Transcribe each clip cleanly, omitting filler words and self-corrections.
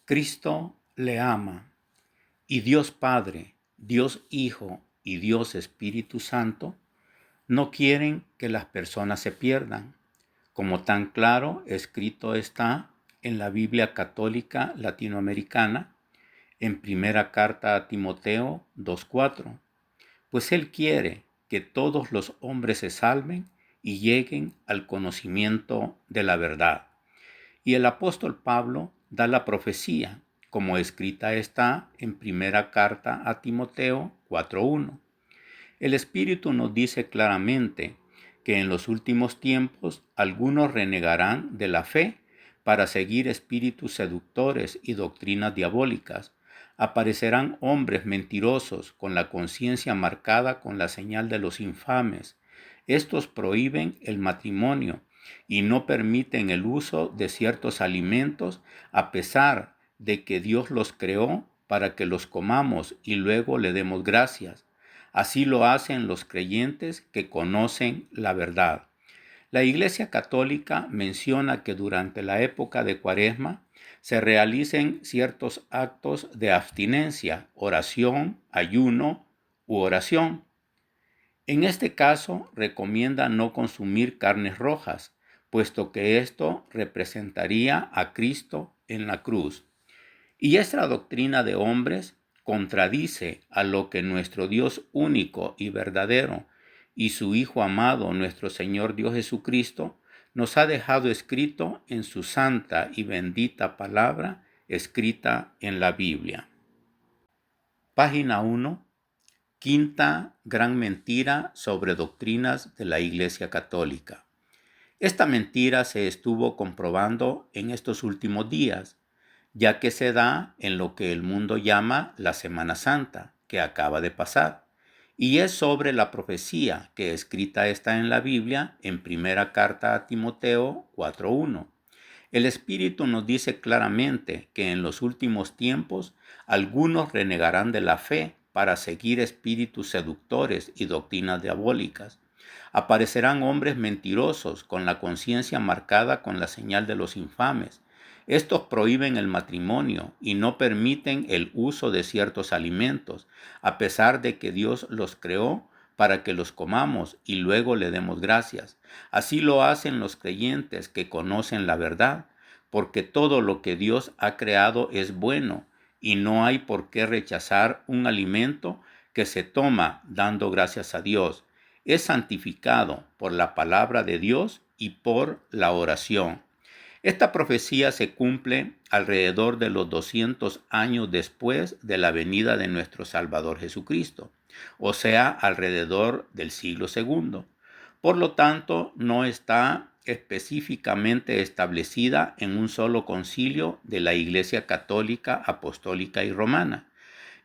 Cristo le ama y Dios Padre, Dios Hijo y Dios Espíritu Santo no quieren que las personas se pierdan, como tan claro escrito está en la Biblia Católica Latinoamericana, en primera carta a Timoteo 2:4, pues Él quiere que todos los hombres se salven y lleguen al conocimiento de la verdad. Y el apóstol Pablo da la profecía, como escrita está en primera carta a Timoteo 4:1. El Espíritu nos dice claramente que en los últimos tiempos algunos renegarán de la fe para seguir espíritus seductores y doctrinas diabólicas. Aparecerán hombres mentirosos con la conciencia marcada con la señal de los infames. Estos prohíben el matrimonio y no permiten el uso de ciertos alimentos a pesar de que Dios los creó para que los comamos y luego le demos gracias. Así lo hacen los creyentes que conocen la verdad. La Iglesia Católica menciona que durante la época de Cuaresma se realicen ciertos actos de abstinencia, oración, ayuno u oración. En este caso, recomienda no consumir carnes rojas, puesto que esto representaría a Cristo en la cruz. Y esta doctrina de hombres contradice a lo que nuestro Dios único y verdadero y su Hijo amado, nuestro Señor Dios Jesucristo, nos ha dejado escrito en su santa y bendita palabra escrita en la Biblia. Página 1. Quinta gran mentira sobre doctrinas de la Iglesia Católica. Esta mentira se estuvo comprobando en estos últimos días, ya que se da en lo que el mundo llama la Semana Santa, que acaba de pasar, y es sobre la profecía que escrita está en la Biblia en primera carta a Timoteo 4:1. El Espíritu nos dice claramente que en los últimos tiempos algunos renegarán de la fe para seguir espíritus seductores y doctrinas diabólicas. Aparecerán hombres mentirosos con la conciencia marcada con la señal de los infames. Estos prohíben el matrimonio y no permiten el uso de ciertos alimentos, a pesar de que Dios los creó para que los comamos y luego le demos gracias. Así lo hacen los creyentes que conocen la verdad, porque todo lo que Dios ha creado es bueno y no hay por qué rechazar un alimento que se toma dando gracias a Dios. Es santificado por la palabra de Dios y por la oración. Esta profecía se cumple alrededor de los 200 años después de la venida de nuestro Salvador Jesucristo, o sea, alrededor del siglo II. Por lo tanto, no está específicamente establecida en un solo concilio de la Iglesia Católica, Apostólica y Romana,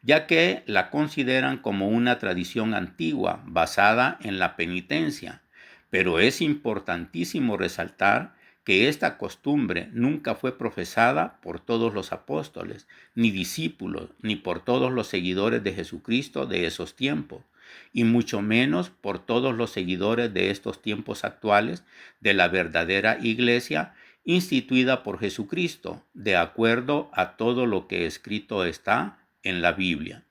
ya que la consideran como una tradición antigua basada en la penitencia. Pero es importantísimo resaltar que esta costumbre nunca fue profesada por todos los apóstoles, ni discípulos, ni por todos los seguidores de Jesucristo de esos tiempos, y mucho menos por todos los seguidores de estos tiempos actuales de la verdadera iglesia instituida por Jesucristo, de acuerdo a todo lo que escrito está en la Biblia.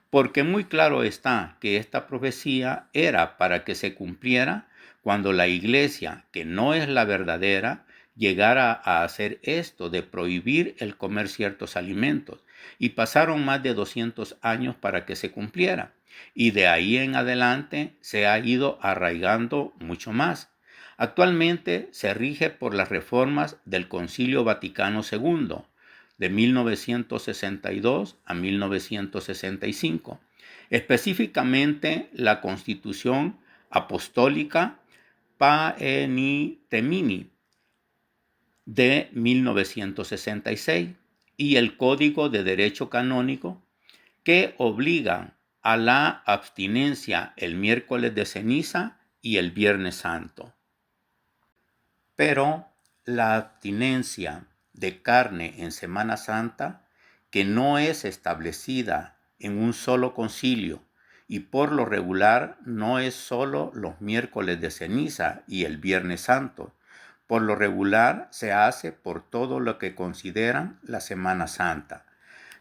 Porque muy claro está que esta profecía era para que se cumpliera cuando la iglesia, que no es la verdadera, llegara a hacer esto de prohibir el comer ciertos alimentos. Y pasaron más de 200 años para que se cumpliera. Y de ahí en adelante se ha ido arraigando mucho más. Actualmente se rige por las reformas del Concilio Vaticano II, de 1962 a 1965, específicamente la Constitución Apostólica Paenitemini de 1966 y el Código de Derecho Canónico, que obligan a la abstinencia el miércoles de ceniza y el viernes santo. Pero la abstinencia de carne en Semana Santa, que no es establecida en un solo concilio y por lo regular no es solo los miércoles de ceniza y el viernes santo, Por lo regular se hace por todo lo que consideran la Semana Santa.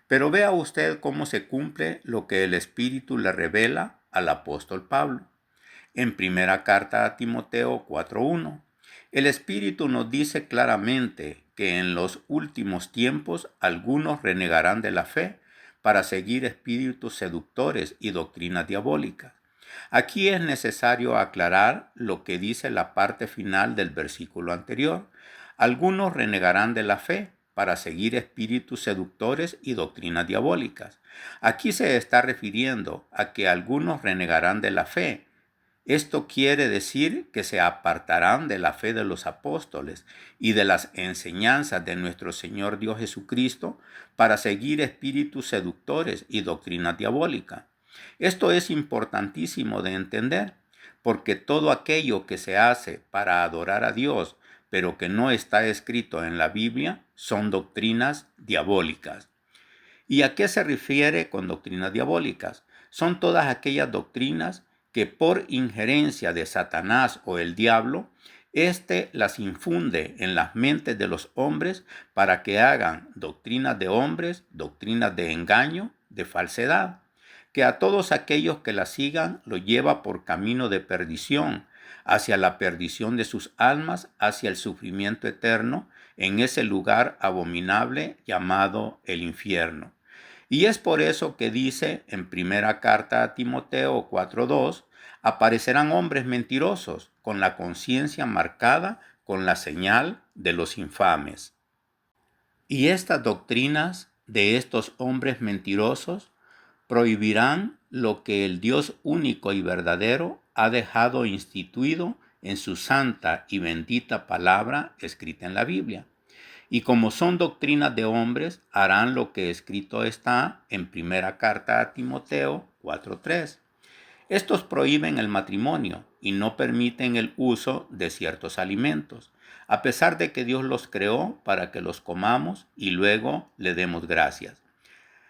Pero vea usted cómo se cumple lo que el Espíritu le revela al apóstol Pablo. En primera carta a Timoteo 4:1, el Espíritu nos dice claramente que en los últimos tiempos algunos renegarán de la fe para seguir espíritus seductores y doctrinas diabólicas. Aquí es necesario aclarar lo que dice la parte final del versículo anterior. Algunos renegarán de la fe para seguir espíritus seductores y doctrinas diabólicas. Aquí se está refiriendo a que algunos renegarán de la fe. Esto quiere decir que se apartarán de la fe de los apóstoles y de las enseñanzas de nuestro Señor Dios Jesucristo para seguir espíritus seductores y doctrinas diabólicas. Esto es importantísimo de entender, porque todo aquello que se hace para adorar a Dios, pero que no está escrito en la Biblia, son doctrinas diabólicas. ¿Y a qué se refiere con doctrinas diabólicas? Son todas aquellas doctrinas que por injerencia de Satanás o el diablo, éste las infunde en las mentes de los hombres para que hagan doctrinas de hombres, doctrinas de engaño, de falsedad, que a todos aquellos que las sigan lo lleva por camino de perdición, hacia la perdición de sus almas, hacia el sufrimiento eterno, en ese lugar abominable llamado el infierno. Y es por eso que dice en primera carta a Timoteo 4:2, aparecerán hombres mentirosos con la conciencia marcada con la señal de los infames. Y estas doctrinas de estos hombres mentirosos prohibirán lo que el Dios único y verdadero ha dejado instituido en su santa y bendita palabra escrita en la Biblia. Y como son doctrinas de hombres, harán lo que escrito está en primera carta a Timoteo 4:3. Estos prohíben el matrimonio y no permiten el uso de ciertos alimentos, a pesar de que Dios los creó para que los comamos y luego le demos gracias.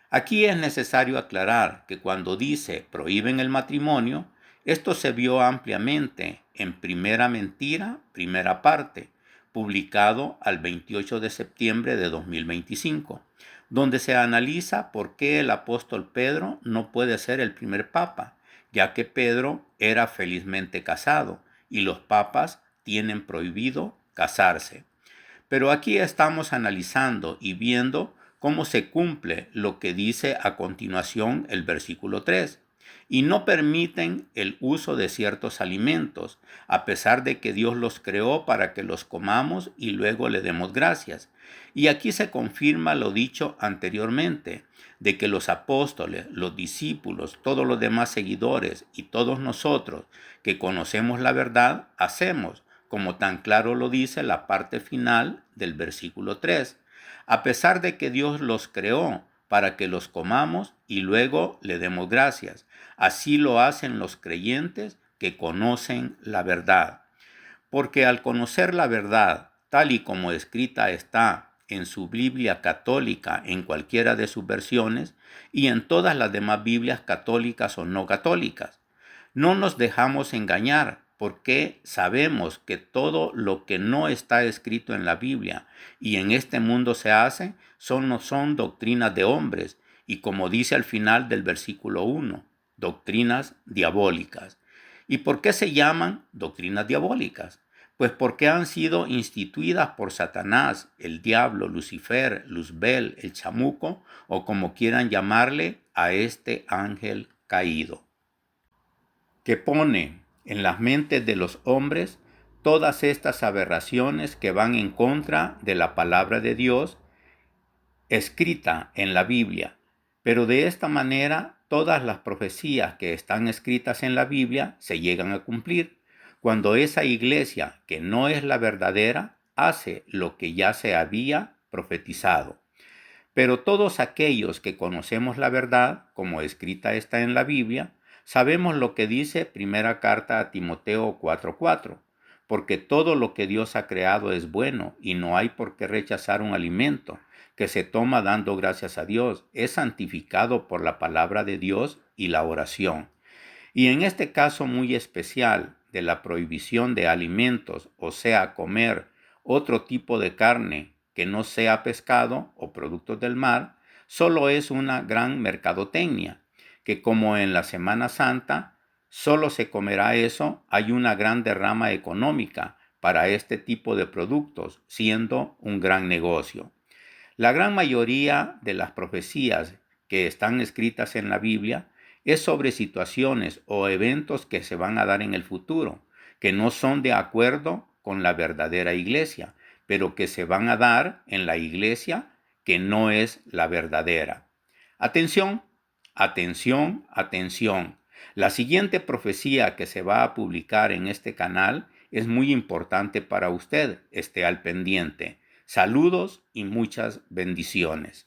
Aquí es necesario aclarar que cuando dice prohíben el matrimonio, esto se vio ampliamente en Primera Mentira, primera parte, publicado al 28 de septiembre de 2025, donde se analiza por qué el apóstol Pedro no puede ser el primer papa, ya que Pedro era felizmente casado y los papas tienen prohibido casarse. Pero aquí estamos analizando y viendo cómo se cumple lo que dice a continuación el versículo 3. Y no permiten el uso de ciertos alimentos, a pesar de que Dios los creó para que los comamos y luego le demos gracias. Y aquí se confirma lo dicho anteriormente, de que los apóstoles, los discípulos, todos los demás seguidores y todos nosotros que conocemos la verdad, hacemos, como tan claro lo dice la parte final del versículo 3, a pesar de que Dios los creó para que los comamos y luego le demos gracias. Así lo hacen los creyentes que conocen la verdad. Porque al conocer la verdad, tal y como escrita está en su Biblia católica, en cualquiera de sus versiones, y en todas las demás Biblias católicas o no católicas, no nos dejamos engañar porque sabemos que todo lo que no está escrito en la Biblia y en este mundo se hace no son doctrinas de hombres y, como dice al final del versículo 1, doctrinas diabólicas. ¿Y por qué se llaman doctrinas diabólicas? Pues porque han sido instituidas por Satanás, el diablo, Lucifer, Luzbel, el chamuco o como quieran llamarle a este ángel caído, que pone en las mentes de los hombres todas estas aberraciones que van en contra de la palabra de Dios escrita en la Biblia. Pero de esta manera todas las profecías que están escritas en la Biblia se llegan a cumplir, cuando esa iglesia, que no es la verdadera, hace lo que ya se había profetizado. Pero todos aquellos que conocemos la verdad, como escrita está en la Biblia, sabemos lo que dice primera carta a Timoteo 4:4, porque todo lo que Dios ha creado es bueno y no hay por qué rechazar un alimento que se toma dando gracias a Dios, es santificado por la palabra de Dios y la oración. Y en este caso muy especial de la prohibición de alimentos, o sea, comer otro tipo de carne que no sea pescado o productos del mar, solo es una gran mercadotecnia, que como en la Semana Santa solo se comerá eso, hay una gran derrama económica para este tipo de productos, siendo un gran negocio. La gran mayoría de las profecías que están escritas en la Biblia es sobre situaciones o eventos que se van a dar en el futuro, que no son de acuerdo con la verdadera iglesia, pero que se van a dar en la iglesia que no es la verdadera. Atención, atención, atención. La siguiente profecía que se va a publicar en este canal es muy importante para usted. Esté al pendiente. Saludos y muchas bendiciones.